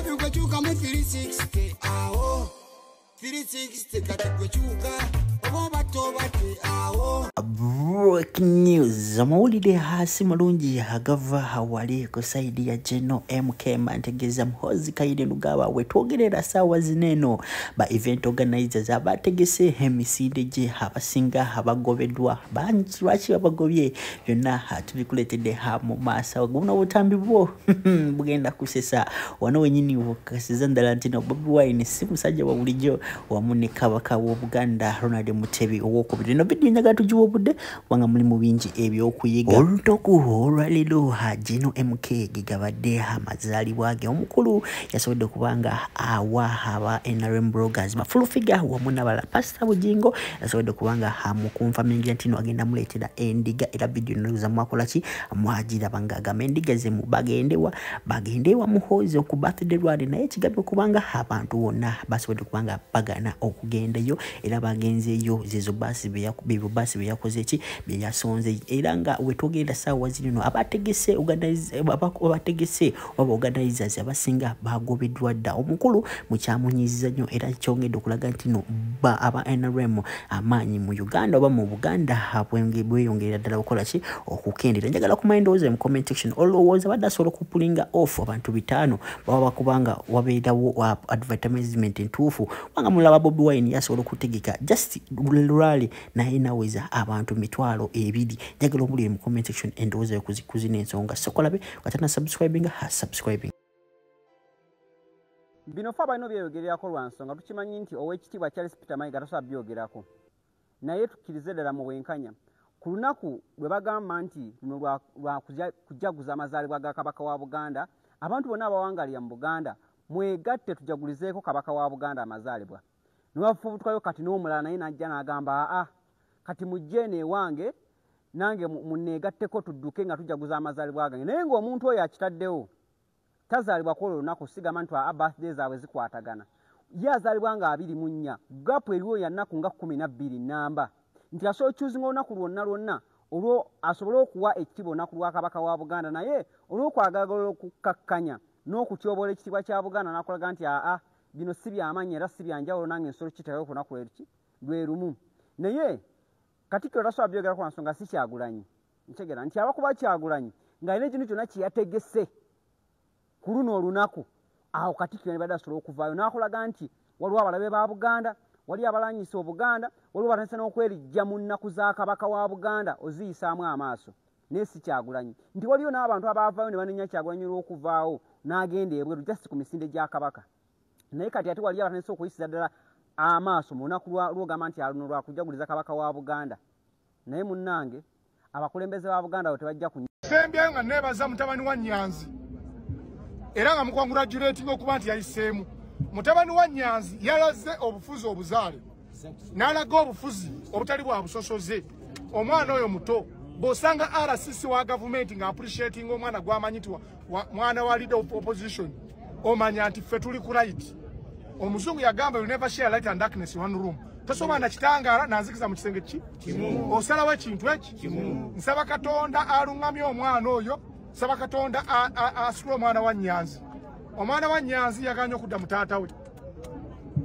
Chigabi kwechuka mu 360 awo 360 kati kwechuka oba tobate awo. Breaking news. Amawulire hasi malungi agava hawali kusaidi ya Geno MK Mantegeza Muhoozi Kaire Lugaba wetwogerera sawa zineno ba event organizers abategese emisinde gye abasinga abagobedwa banji lwaki abagobye byonna tubikuletedde ha mu maaso guno butambi bwo bugenda kusesa wano wenyini wakasiza ndalantino Bobi Wine si musajja wa bulijjo wamu ne kabaka w'Obuganda Ronald Mutebi owokubiri no video nyaga tujuwo budde wanga mulimu bingi ebyo okuyiga olutoku olwaliro Geno MK gigabadde amazaalibwa ge omukulu yasobodde kubanga awa aba NRM bloggers ba full figure wamu n'abala Pastor Bujingo yasobodde kubanga mukonfirming ntino agenda muletera endiga era video noza mwakola ki mwagira bangaga mendiga ze mu bagendewa Muhoozi ku birthday lwali naye kigabe kubanga abantu bonna basobodde kubanga bagana okugendayo era bagenzeyo zezo basi bye yakoze eki bye yasonze era nga wetogenda sawa zino abategese organizers abasinga bagobeddwa dda omukulu mukyamunyiziza nnyo era kyongedde okulaga nti no aba NRM amaanyi mu Uganda oba mu Buganda bweyongerera ddala okukola ki okukendera. Njagala kumanyindooza mu comment section olowooza badde asobola okupulinga off abantu 5 baba bakubanga wabeerawo advertisement entuufu wanga mulaba Bobi Wine yasobola okutegeka just lulali naye naweza abantu 200. Njagala omulire mu comment section endowooza kuzina ensonga sokolabe katana subscribing Bino fa balino byeyogererako lwa nsonga tukimanyi nti ow'ekitiibwa Charles Peter Mayiga tasobola byogerako naye tukkirize ddala mu bwenkanya ku lunaku lwe bagamba nti luno lwa kujaguza amazaalibwa ga kabaka wa Buganda abantu bonna abawangalira mu Buganda mwegatte tujagulizeeko kabaka wa Buganda amazaalibwa niwafubutukayo kati n'omulala naye najja n'agamba kati mujje ewange nange munneegatteko tudduke nga tujaguza amazaalibwa gange naye ng'omuntu oyo akitaddewo tazaalibwa ku olwo lunaku sigamba nti birthday zaabwe zikwatagana ye azaalibwa nga 24 gapu eriwo ya nnaku nga 12 namba nti asobola okyuzinga olunaku lwonna olwo asobole okuwa ekitiibwa olunaku lwa kabaka wa Buganda naye olw'okwagala okukkakkanya n'okutyoboola ekitiibwa kya Buganda n'akolaga nti bino si by'amanyi era si byanjawulo nange ensolo kiterayo ku lunaku lwe lumu naye Katikkiro tasobola byogerako ku nsonga si Kyagulanyi ntegera nti abakuba Kyagulanyi ng'alina ekintu kyonna kye yategese ku luno olunaku awo Katikkiro ne badde asobola okuvaayo n'akolaga nti waliwo abalabe ba Buganda wali abalanyisa Obuganda waliwo batandise n'okwerijja mu nnaku za kabaka wa Buganda oziyisaamu amaaso naye si Kyagulanyi nti waliyo n'abantu abaavaayo ne banenya Kyagulanyi olw'okuvaawo n'agenda ebweru just ku misinde gya kabaka naye kati ate wali abatandise okuyisiza ddala amaaso mu lunaku lw'ogamba nti luno lwa kujaguliza kabaka wa Buganda naye munnange abakulembeze ba Buganda abo tebajja sembyayo nga neebaza mutabani wa Nyanzi era nga mukongratulating okuba nti yayiseemu mutabani wa Nyanzi yalaze obufuzi obuzaale n'alaga obufuzi obutali bwa busosoze omwana oyo muto bw'osanga RCC wa gavumenti nga appreciating omwana gw'amanyi nti mwana wa leader of opposition omanya nti ffe tuli ku right omuzungu yagamba you never share light and darkness in one room tosobola na kitangala nanzikiza mu kisenge kimu osalawo ekintu eki nsaba Katonda alungamye omwana oyo nsaba Katonda asula omwana wa Nyanzi omwana wa Nyanzi yaganya okudda mu taata we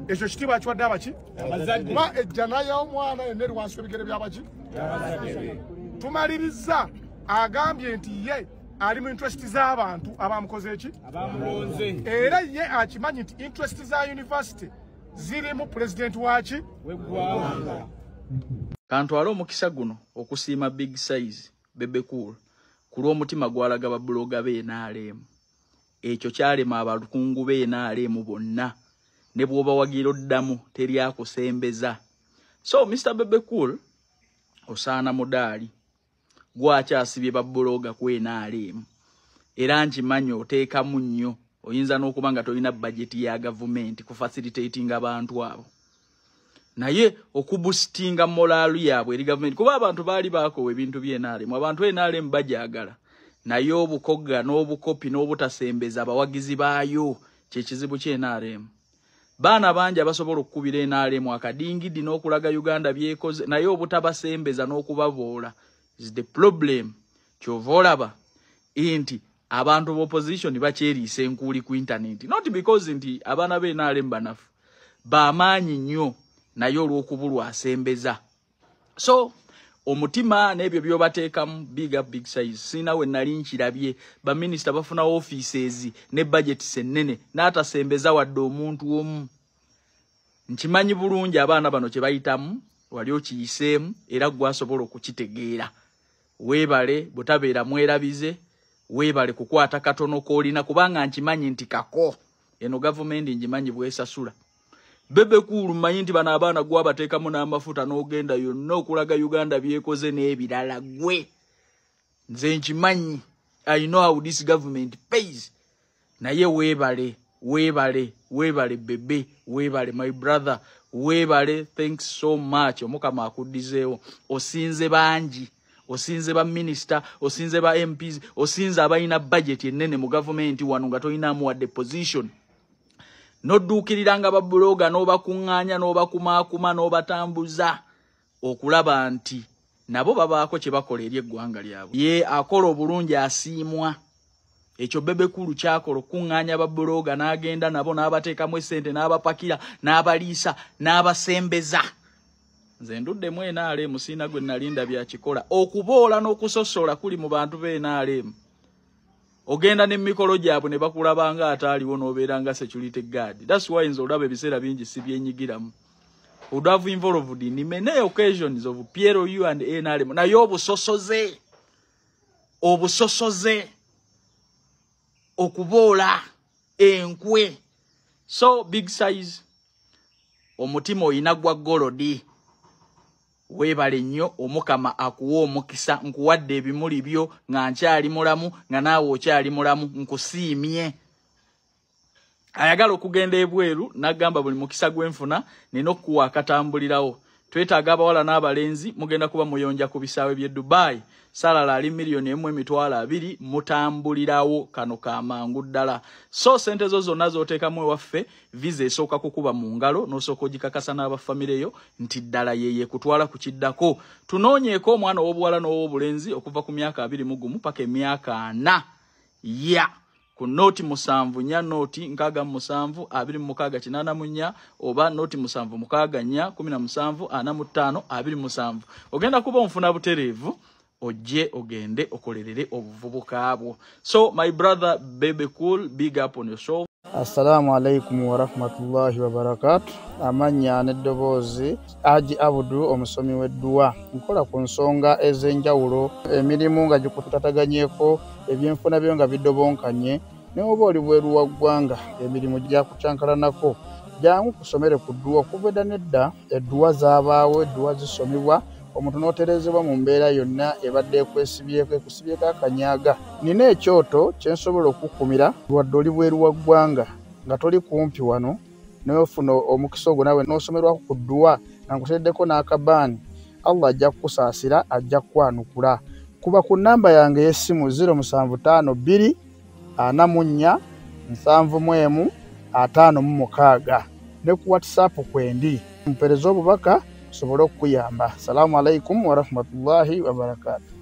ekyo kitiibwa akiwadde abaki kuba ejjana y'omwana enneri wansi w'ebigere by'abaki tumaliriza agambye nti ye ali mu interest z'abantu abamukoze eki abamulonze era ye akimanyi nti interest za university ziri mu president waki w'eggwanga. Kantwala omukisa guno okusiima big size Bebe Cool ku lw'omutima gwalaga babuloga be NRM ekyo kyalema abakungu be NRM bonna ne bw'oba wagira oddamu teryakusembeza. So Mr. Bebe Cool osaana mudaali gwakyasibye babuloga ku NRM era nkimanyi oteekamu nnyo oyinza n'okuba nga tolina budget ya government ku facilitating abantu abo naye okuboostinga moralu yaabwe eri government kuba abantu baali baakowa ebintu by'NRM abantu NRM bajagala naye obukoga n'obukopi n'obutasembeza abawagizi baayo kyekizibu ky'NRM. Baana bangi abasobola okukubira NRM akadingidi n'okulaga Uganda byekoze naye obutabasembeza n'okubaboola is the problem. Kyova olaba nti abantu of opposition bakyeriisa enkuuli ku internet, not because nti abaana b'NRM banafu, bamaanyi nnyo naye olw'okubulwa asembeza. So omutima n'ebyo by'obateekamu big up big size. Sina we nali nkirabye baminister bafuna offices ne budget sennene n'atasembeza wadde omuntu omu. Nkimanyi bulungi abaana bano kye bayitamu wali okiyiseemu era gwasobola okukitegeera. Weebale butabeera mwerabize, weebale kukwata katono koolina kubanga nkimanyi nti kako eno gavumenti ngimanyi bwesasula. Bebe Cool manyi nti bano abaana gwa bateekamu n'amafuta n'ogenda yonna okulaga Uganda byekoze n'ebirala gwe. Nze nkimanyi. I know how this government pays. Naye weebale, weebale, weebale bebe, weebale my brother, weebale, thanks so much. Omukama akuddizeewo. Osinze bangi. Osinze ba minister, osinze ba MPs, osinze abalina budget ennene mu government wano nga toyinaamu wadde position. Nodduukiriranga babbuloga n'obakuŋŋaanya n'obakumaakuma n'obatambuza okulaba nti nabo babaako kye bakola eri eggwanga lyabwe. Ye akola obulungi asiimwa. Ekyo Bebe Cool kyakola okuŋŋaanya babbuloga n'agenda nabo n'abateekamu essente n'abapakira n'abaliisa n'abasembeza. Nze nduddemu NRM siina gwe nalinda byakikola. Okuboola n'okusosola kuli mu bantu b'NRM. Ogenda n'emikolo gyabwe ne bakulabanga ataaliwo n'obeera nga security guard. That's why nze olaba ebiseera bingi si byenyigiramu. Would have involved in many occasions of PLU and NRM. Naye obusosoze. Obusosoze. Okuboola. Enkwe. So big size. Omutima oyina gwa golodi. Weebale nnyo Omukama akuwa omukisa nkuwadde ebimuli byo nga nkyali mulamu nga naawe okyali mulamu nkusiimye. Ayagala okugenda ebweru n'agamba buli mukisa gwenfuna nina okuwa akatambulirawo. Twetaaga abawala n'abalenzi mugenda kuba muyonja ku bisaawe by'e Dubai. Salala ali $1,200,000 mutambulirawo kano kamangu ddala. So sente zo zonna z'oteekamu ewaffe visa esooka kukuba mu ngalo n'osooka ogikakasa n'abafamireyo nti ddala yeye kutwala ku kiddako. Tunoonyeeko omwana ow'obuwala n'ow'obulenzi okuva ku myaka 21 paka emyaka 4 ya ku noti 7 nya noti 67 26 84 oba noti 7 6 4 17 45 27. Ogenda kuba onfuna butereevu oje ogende okolerere obuvubuka bwo. So my brother Bebe Cool, big up on yourself. Assalamu alaikum wa rahmatullahi wa barakatuh. Amanya n'eddoboozi Haji Abudu omusomi w'edduwa. Nkola ku nsonga ez'enjawulo, emirimu nga gikutataganyeko, ebyenfuna byo nga bidobonkanye, ne oba oli bweru wa ggwanga emirimu gyakucankalanako. Jangu kusomere ku dduwa okuva edda nedda edduwa zaabaawo, edduwa zisomibwa. Omuntu n'oterezebwa mu mbeera yonna ebadde ekwesibyeko ekusibyeko akanyaaga. Nina ekyoto kye nsobola okukumira wadde oli bweru wa ggwanga nga toli kumpi wano n'ofuna omukisa ogwo nawe n'osomerwako ku dduwa nga nkuteddeko n'akabaani. Allah ajja kukusaasira, ajja kukwanukula. Kuba ku nnamba yange y'essimu 0752 44 71 56 ne ku WhatsApp kwendi. Mpereza obubaka sobolo kuyamba. Assalamu alaikum wa rahmatullahi wa barakatuh.